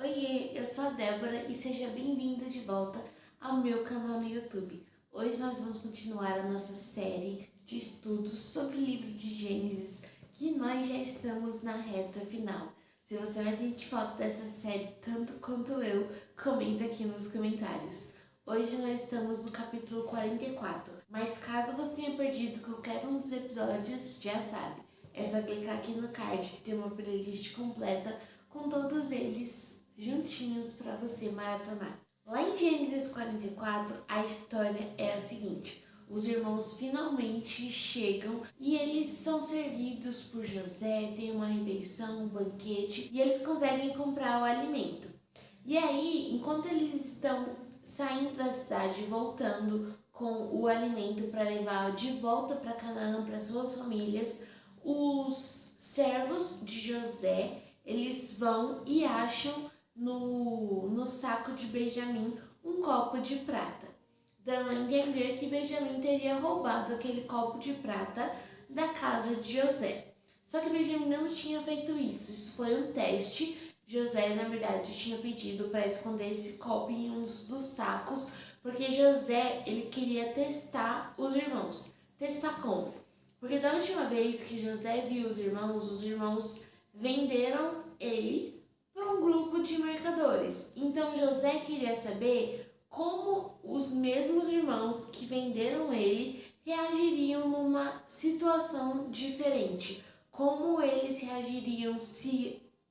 Oiê, eu sou a Débora e seja bem-vindo de volta ao meu canal no YouTube. Hoje nós vamos continuar a nossa série de estudos sobre o livro de Gênesis, que nós já estamos na reta final. Se você vai sentir falta dessa série tanto quanto eu, comenta aqui nos comentários. Hoje nós estamos no capítulo 44, mas caso você tenha perdido qualquer um dos episódios, já sabe, é só clicar aqui no card que tem uma playlist completa com todos eles juntinhos para você maratonar. Lá em Gênesis 44, a história é a seguinte: os irmãos finalmente chegam e eles são servidos por José, tem uma refeição, um banquete e eles conseguem comprar o alimento. E aí, enquanto eles estão saindo da cidade e voltando com o alimento para levar de volta para Canaã, para suas famílias, os servos de José, eles vão e acham no saco de Benjamim um copo de prata, dando a entender que Benjamim teria roubado aquele copo de prata da casa de José. Só que Benjamim não tinha feito isso foi um teste. José, na verdade, tinha pedido para esconder esse copo em um dos sacos, porque José, ele queria testar os irmãos. Testar como? Porque da última vez que José viu os irmãos venderam ele para um grupo de mercadores. Então José queria saber como os mesmos irmãos que venderam ele reagiriam numa situação diferente. Como eles reagiriam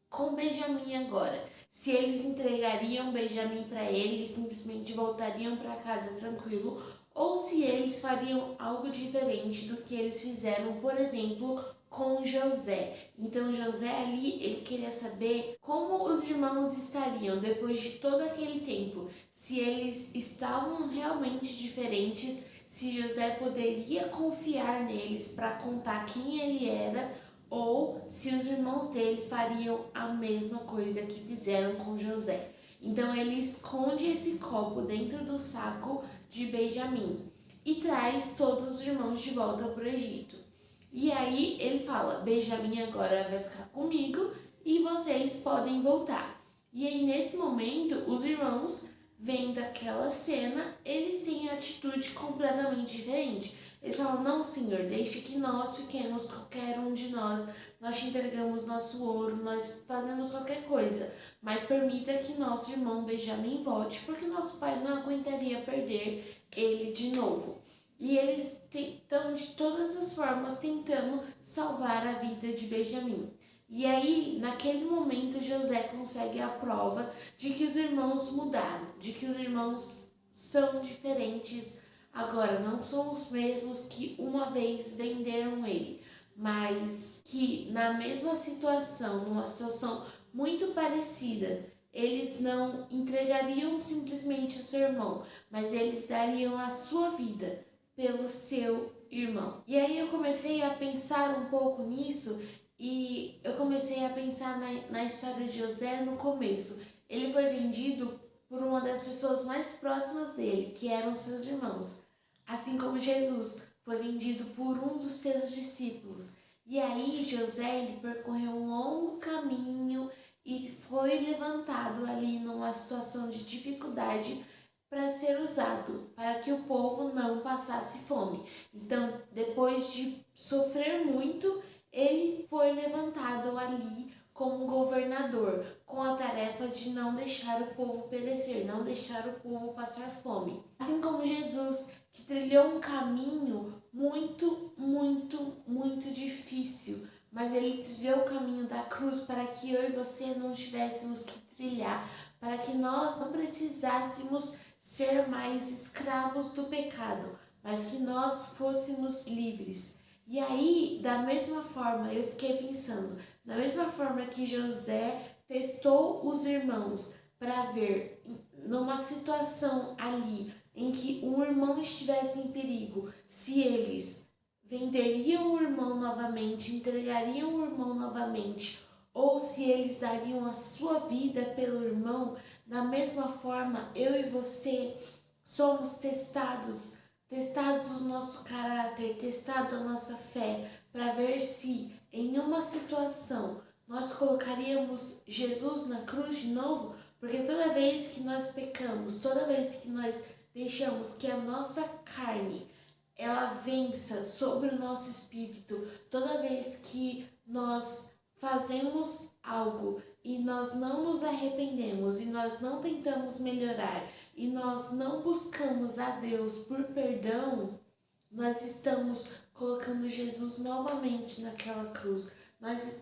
com Benjamim agora? Se eles entregariam Benjamim para ele e simplesmente voltariam para casa tranquilo, ou se eles fariam algo diferente do que eles fizeram, por exemplo, com José. Então José ali, ele queria saber como os irmãos estariam depois de todo aquele tempo, se eles estavam realmente diferentes, se José poderia confiar neles para contar quem ele era, ou se os irmãos dele fariam a mesma coisa que fizeram com José. Então ele esconde esse copo dentro do saco de Benjamim e traz todos os irmãos de volta para o Egito. E aí ele fala: Benjamim agora vai ficar comigo e vocês podem voltar. E aí nesse momento os irmãos vendo aquela cena, eles têm a atitude completamente diferente. Eles falam: não, Senhor, deixe que nós fiquemos, qualquer um de nós te entregamos nosso ouro, nós fazemos qualquer coisa, mas permita que nosso irmão Benjamim volte, porque nosso pai não aguentaria perder ele de novo. E eles estão de todas as formas tentando salvar a vida de Benjamim. E aí, naquele momento, José consegue a prova de que os irmãos mudaram, de que os irmãos são diferentes agora, não são os mesmos que uma vez venderam ele, mas que na mesma situação, numa situação muito parecida, eles não entregariam simplesmente o seu irmão, mas eles dariam a sua vida pelo seu irmão. E aí eu comecei a pensar um pouco nisso e eu comecei a pensar na história de José no começo. Ele foi vendido por uma das pessoas mais próximas dele, que eram seus irmãos. Assim como Jesus foi vendido por um dos seus discípulos. E aí José, ele percorreu um longo caminho e foi levantado ali numa situação de dificuldade para ser usado, para que o povo não passasse fome. Então, depois de sofrer muito, ele foi levantado ali como governador, com a tarefa de não deixar o povo perecer, não deixar o povo passar fome. Assim como Jesus, que trilhou um caminho muito, muito, muito difícil, mas ele trilhou o caminho da cruz para que eu e você não tivéssemos que trilhar, para que nós não precisássemos ser mais escravos do pecado, mas que nós fôssemos livres. E aí, da mesma forma, eu fiquei pensando, da mesma forma que José testou os irmãos para ver numa situação ali em que um irmão estivesse em perigo, se eles venderiam o irmão novamente, entregariam o irmão novamente, ou se eles dariam a sua vida pelo irmão. Da mesma forma, eu e você somos testados o nosso caráter, testado a nossa fé, para ver se em uma situação nós colocaríamos Jesus na cruz de novo, Porque toda vez que nós pecamos, toda vez que nós deixamos que a nossa carne ela vença sobre o nosso espírito, toda vez que nós fazemos algo e nós não nos arrependemos e nós não tentamos melhorar e nós não buscamos a Deus por perdão, nós estamos colocando Jesus novamente naquela cruz.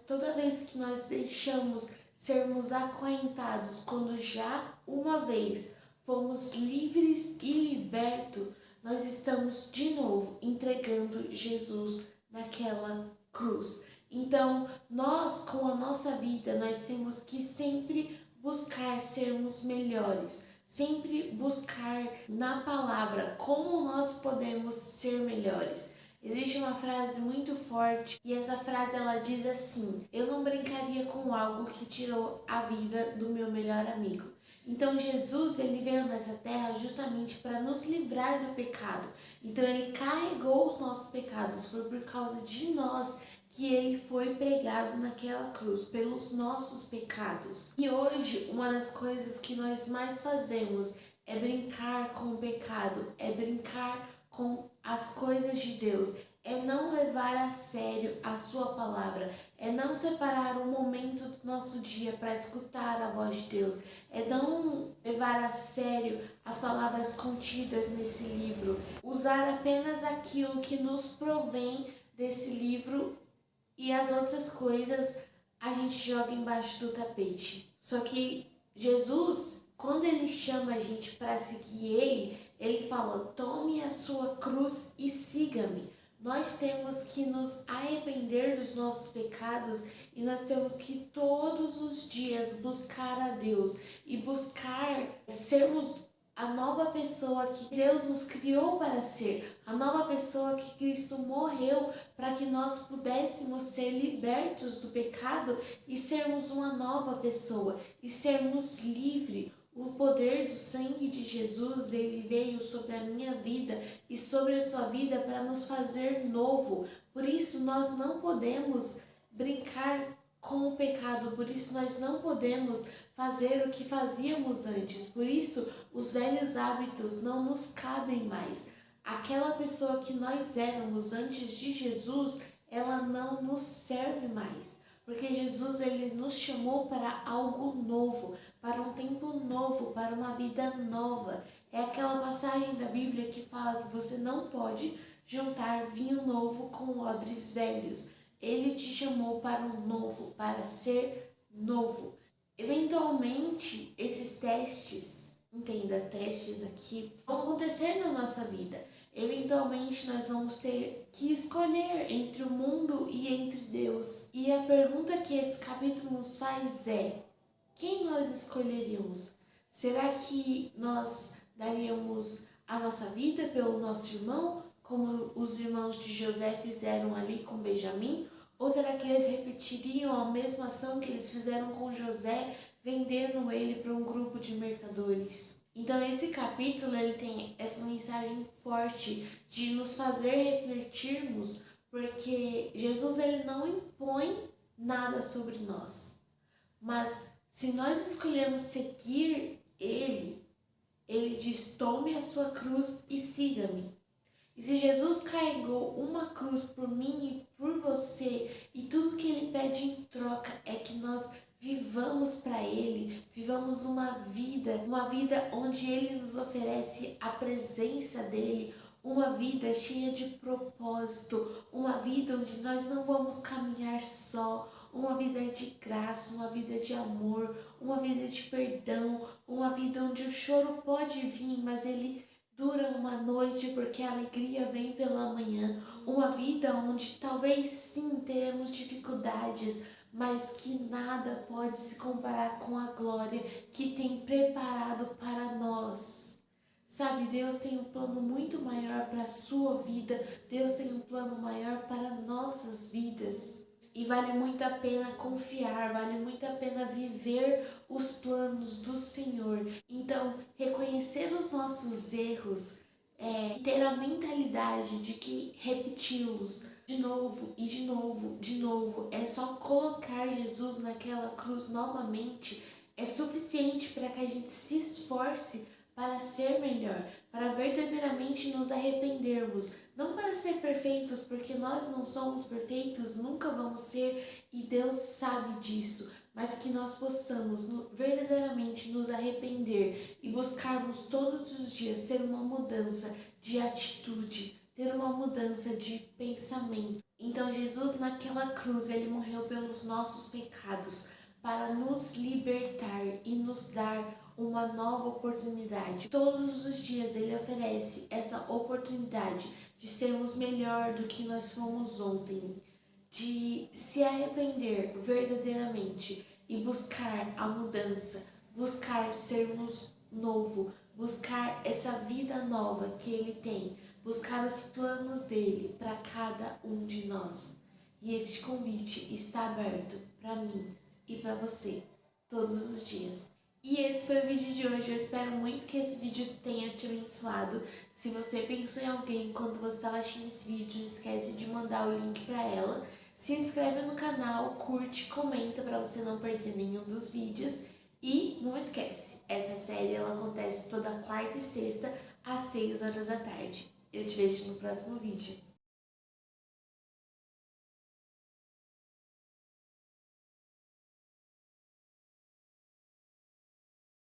Toda vez que nós deixamos sermos acorrentados, quando já uma vez fomos livres e libertos, nós estamos de novo entregando Jesus naquela cruz. Então, nós com a nossa vida, nós temos que sempre buscar sermos melhores, sempre buscar na palavra como nós podemos ser melhores. Existe uma frase muito forte e essa frase ela diz assim: eu não brincaria com algo que tirou a vida do meu melhor amigo. Então Jesus ele veio nessa terra justamente para nos livrar do pecado. Então ele carregou os nossos pecados, foi por causa de nós que ele foi pregado naquela cruz, pelos nossos pecados. E hoje uma das coisas que nós mais fazemos é brincar com o pecado, é brincar com as coisas de Deus, é não levar a sério a sua palavra, é não separar um momento do nosso dia para escutar a voz de Deus, é não levar a sério as palavras contidas nesse livro, usar apenas aquilo que nos provém desse livro e as outras coisas a gente joga embaixo do tapete. Só que Jesus, quando ele chama a gente para seguir ele fala: tome a sua cruz e siga-me. Nós temos que nos arrepender dos nossos pecados e nós temos que todos os dias buscar a Deus e buscar sermos a nova pessoa que Deus nos criou para ser, a nova pessoa que Cristo morreu para que nós pudéssemos ser libertos do pecado e sermos uma nova pessoa e sermos livres. O poder do sangue de Jesus, ele veio sobre a minha vida e sobre a sua vida para nos fazer novo. Por isso nós não podemos brincar com o pecado, por isso nós não podemos fazer o que fazíamos antes. Por isso os velhos hábitos não nos cabem mais. Aquela pessoa que nós éramos antes de Jesus, ela não nos serve mais. Porque Jesus ele nos chamou para algo novo, para um tempo novo, para uma vida nova. É aquela passagem da Bíblia que fala que você não pode juntar vinho novo com odres velhos. Ele te chamou para um novo, para ser novo. Eventualmente, esses testes, entenda, testes aqui, vão acontecer na nossa vida. Eventualmente nós vamos ter que escolher entre o mundo e entre Deus. E a pergunta que esse capítulo nos faz é: quem nós escolheríamos? Será que nós daríamos a nossa vida pelo nosso irmão, como os irmãos de José fizeram ali com Benjamim? Ou será que eles repetiriam a mesma ação que eles fizeram com José, vendendo ele para um grupo de mercadores? Então esse capítulo ele tem essa mensagem forte de nos fazer refletirmos, porque Jesus ele não impõe nada sobre nós. Mas se nós escolhermos seguir ele diz: tome a sua cruz e siga-me. E se Jesus carregou uma cruz por mim e por você, e tudo que ele pede em troca é que nós vivamos para ele, vivamos uma vida onde ele nos oferece a presença dele, uma vida cheia de propósito, uma vida onde nós não vamos caminhar só, uma vida de graça, uma vida de amor, uma vida de perdão, uma vida onde o choro pode vir, mas ele dura uma noite porque a alegria vem pela manhã, uma vida onde talvez sim teremos dificuldades, mas que nada pode se comparar com a glória que tem preparado para nós. Sabe, Deus tem um plano muito maior para a sua vida, Deus tem um plano maior para nossas vidas. E vale muito a pena confiar, vale muito a pena viver os planos do Senhor. Então, reconhecer os nossos erros, ter a mentalidade de que repeti-los de novo e de novo, de novo, é só colocar Jesus naquela cruz novamente, é suficiente para que a gente se esforce para ser melhor, para verdadeiramente nos arrependermos, não para ser perfeitos, porque nós não somos perfeitos, nunca vamos ser e Deus sabe disso, mas que nós possamos verdadeiramente nos arrepender e buscarmos todos os dias ter uma mudança de atitude, ter uma mudança de pensamento. Então Jesus naquela cruz, ele morreu pelos nossos pecados, para nos libertar e nos dar uma nova oportunidade. Todos os dias ele oferece essa oportunidade de sermos melhor do que nós fomos ontem, de se arrepender verdadeiramente e buscar a mudança, buscar sermos novo, buscar essa vida nova que ele tem, buscar os planos dele para cada um de nós. E este convite está aberto para mim e para você todos os dias. E esse foi o vídeo de hoje. Eu espero muito que esse vídeo tenha te abençoado. Se você pensou em alguém quando você estava assistindo esse vídeo, não esquece de mandar o link para ela. Se inscreve no canal, curte, comenta para você não perder nenhum dos vídeos. E não esquece, essa série ela acontece toda quarta e sexta às 6 horas da tarde. Eu te vejo no próximo vídeo.